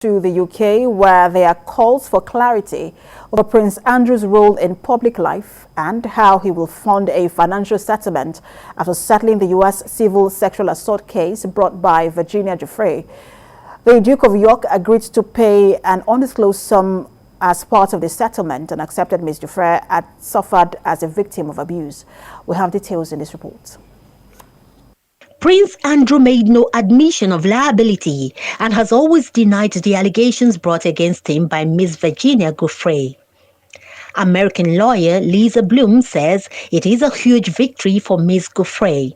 to the UK, where there are calls for clarity over Prince Andrew's role in public life and how he will fund a financial settlement after settling the U.S. civil sexual assault case brought by Virginia Giuffre. The Duke of York agreed to pay an undisclosed sum as part of the settlement and accepted Ms. Giuffre had suffered as a victim of abuse. We have details in this report. Prince Andrew made no admission of liability and has always denied the allegations brought against him by Ms. Virginia Giuffre. American lawyer Lisa Bloom says it is a huge victory for Ms. Giuffre.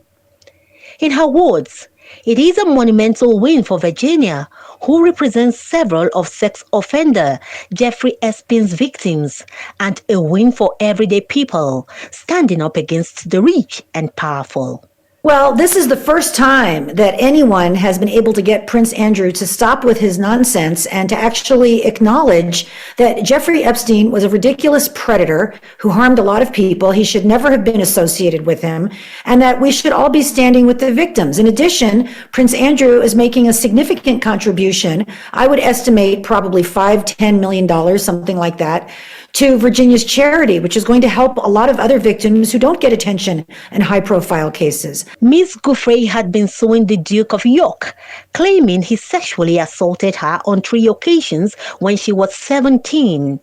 In her words, it is a monumental win for Virginia, who represents several of sex offender Jeffrey Epstein's victims, and a win for everyday people standing up against the rich and powerful. Well, this is the first time that anyone has been able to get Prince Andrew to stop with his nonsense and to actually acknowledge that Jeffrey Epstein was a ridiculous predator who harmed a lot of people. He should never have been associated with him, and that we should all be standing with the victims. In addition, Prince Andrew is making a significant contribution, I would estimate probably $5-10 million, something like that, to Virginia's charity, which is going to help a lot of other victims who don't get attention in high-profile cases. Ms. Giuffre had been suing the Duke of York, claiming he sexually assaulted her on 3 occasions when she was 17.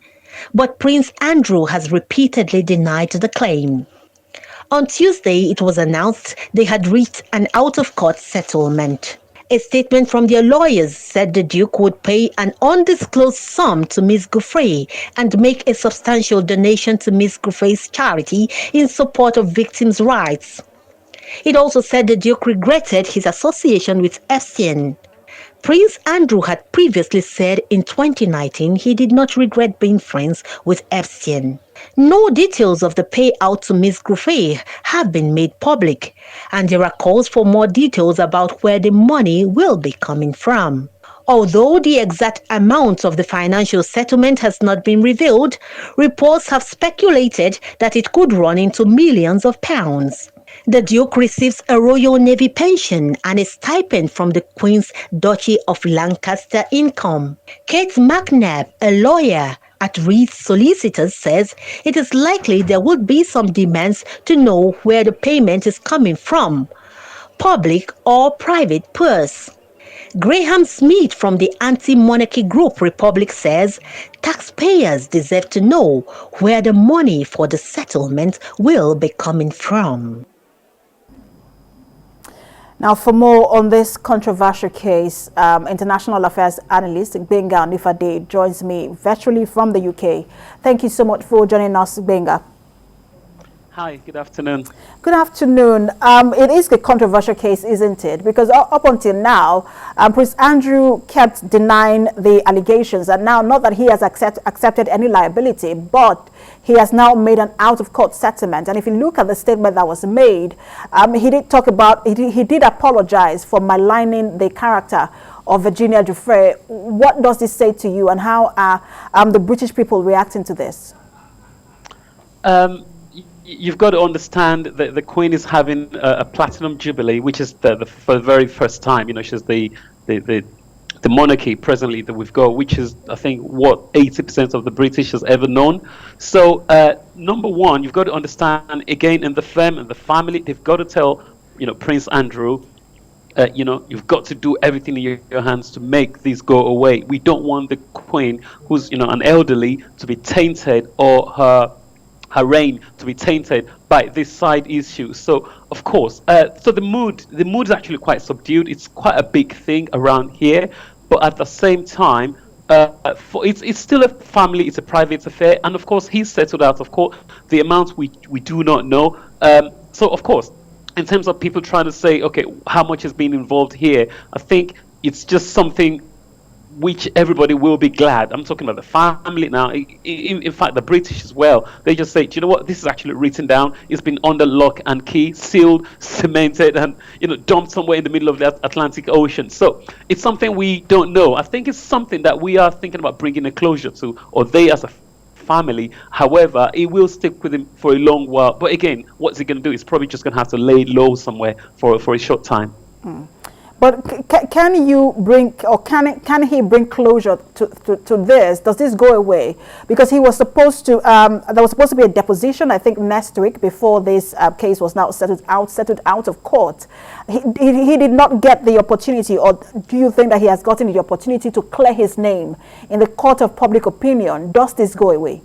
But Prince Andrew has repeatedly denied the claim. On Tuesday, it was announced they had reached an out-of-court settlement. A statement from their lawyers said the Duke would pay an undisclosed sum to Ms. Giuffre and make a substantial donation to Ms. Giuffre's charity in support of victims' rights. It also said the Duke regretted his association with Epstein. Prince Andrew had previously said in 2019 he did not regret being friends with Epstein. No details of the payout to Ms. Giuffre have been made public, and there are calls for more details about where the money will be coming from. Although the exact amount of the financial settlement has not been revealed, reports have speculated that it could run into millions of pounds. The Duke receives a Royal Navy pension and a stipend from the Queen's Duchy of Lancaster income. Kate McNabb, a lawyer at Reed's Solicitors, says it is likely there would be some demands to know where the payment is coming from, public or private purse. Graham Smith from the anti-monarchy group Republic says taxpayers deserve to know where the money for the settlement will be coming from. Now, for more on this controversial case, international affairs analyst Benga Onifade joins me virtually from the UK. Thank you so much for joining us, Benga. Hi, good afternoon. Good afternoon. It is a controversial case, isn't it? Because up until now, Prince Andrew kept denying the allegations, and now not that he has accepted any liability, but he has now made an out-of-court settlement. And if you look at the statement that was made, he did talk about, he did apologize for maligning the character of Virginia Giuffre. What does this say to you, and how are the British people reacting to this? You've got to understand that the Queen is having a platinum jubilee, which is for the very first time. You know, she's the monarchy presently that we've got, which is, I think, what 80% of the British has ever known. So, number one, you've got to understand, again, in the firm and the family, they've got to tell, Prince Andrew, you've got to do everything in your hands to make this go away. We don't want the Queen, who's, an elderly, to be tainted, or her reign to be tainted by this side issue. So, of course, so the mood is actually quite subdued. It's quite a big thing around here, but at the same time, it's still a family, it's a private affair, and of course, he's settled out. Of course, the amount we do not know. So, of course, in terms of people trying to say, okay, how much has been involved here, I think it's just something which everybody will be glad. I'm talking about the family now. In fact, the British as well. They just say, do you know what? This is actually written down. It's been under lock and key, sealed, cemented, and dumped somewhere in the middle of the Atlantic Ocean. So it's something we don't know. I think it's something that we are thinking about bringing a closure to, or they as a family. However, it will stick with him for a long while. But again, what's he going to do? He's probably just going to have to lay low somewhere for a short time. But can you bring, or can he bring closure to this? Does this go away? Because he was supposed to, there was supposed to be a deposition, I think, next week before this case was now settled out of court. He did not get the opportunity, or do you think that he has gotten the opportunity to clear his name in the court of public opinion? Does this go away?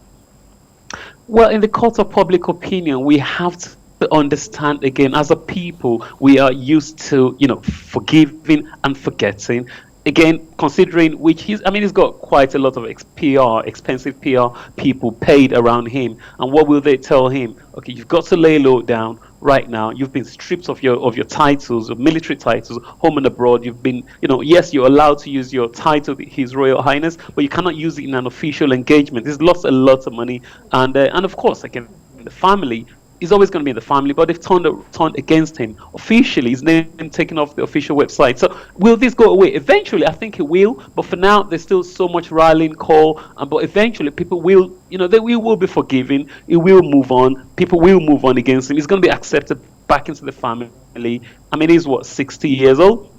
Well, in the court of public opinion, we have to understand, again, as a people, we are used to, forgiving and forgetting. Again, considering he's got quite a lot of expensive PR people paid around him. And what will they tell him? Okay, you've got to lay low down right now. You've been stripped of your titles, of military titles, home and abroad. You've been, yes, you're allowed to use your title, His Royal Highness, but you cannot use it in an official engagement. It's lost a lot of money. And of course, again, the family, he's always going to be in the family, but they've turned against him. Officially, his name taken off the official website. So will this go away? Eventually, I think it will, but for now, there's still so much rallying call. But eventually, people will, they will be forgiven. It will move on. People will move on against him. He's going to be accepted back into the family. I mean, he's 60 years old?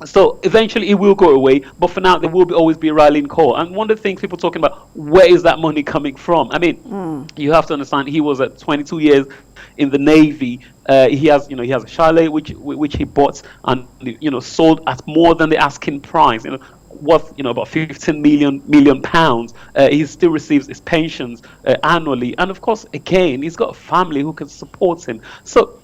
So eventually it will go away, but for now there will always be a rallying call. And one of the things people talking about, where is that money coming from? I mean, you have to understand, he was at 22 years in the Navy. He has a chalet which he bought and sold at more than the asking price. Worth about 15 million pounds. He still receives his pensions annually, and of course, again, he's got a family who can support him. So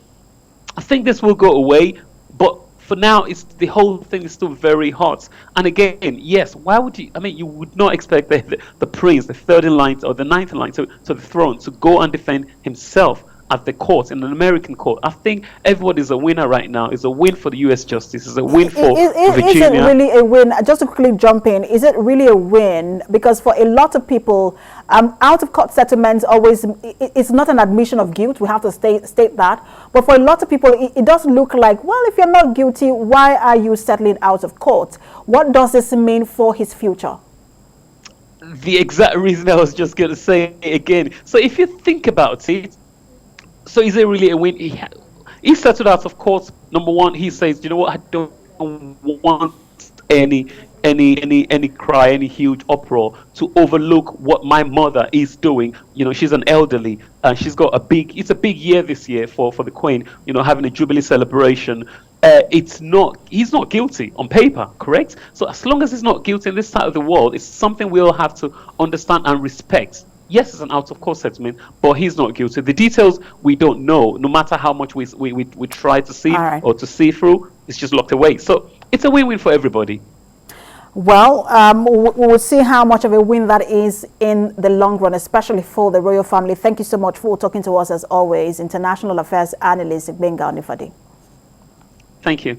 I think this will go away, but for now, the whole thing is still very hot. And again, yes, why would you? I mean, you would not expect the prince, the third in line or the ninth in line to the throne, to go and defend himself at the court, in an American court. I think everybody's a winner right now. It's a win for the U.S. Justice. It's a win for Virginia. Is it really a win? Just to quickly jump in, is it really a win? Because for a lot of people, out-of-court settlements always, it's not an admission of guilt. We have to state that. But for a lot of people, it does look like, well, if you're not guilty, why are you settling out of court? What does this mean for his future? The exact reason I was just going to say again. So if you think about it, so is it really a win? He settled out of court. Number one, he says, you know what, I don't want any huge uproar to overlook what my mother is doing. She's an elderly, and she's got it's a big year this year for the Queen, having a Jubilee celebration. He's not guilty on paper, correct? So as long as he's not guilty in this side of the world, it's something we'll have to understand and respect. Yes, it's an out-of-court settlement, but he's not guilty. The details we don't know. No matter how much we try to see or to see through, it's just locked away. So it's a win-win for everybody. Well, we will see how much of a win that is in the long run, especially for the royal family. Thank you so much for talking to us, as always, international affairs analyst Gbenga Onifade. Thank you.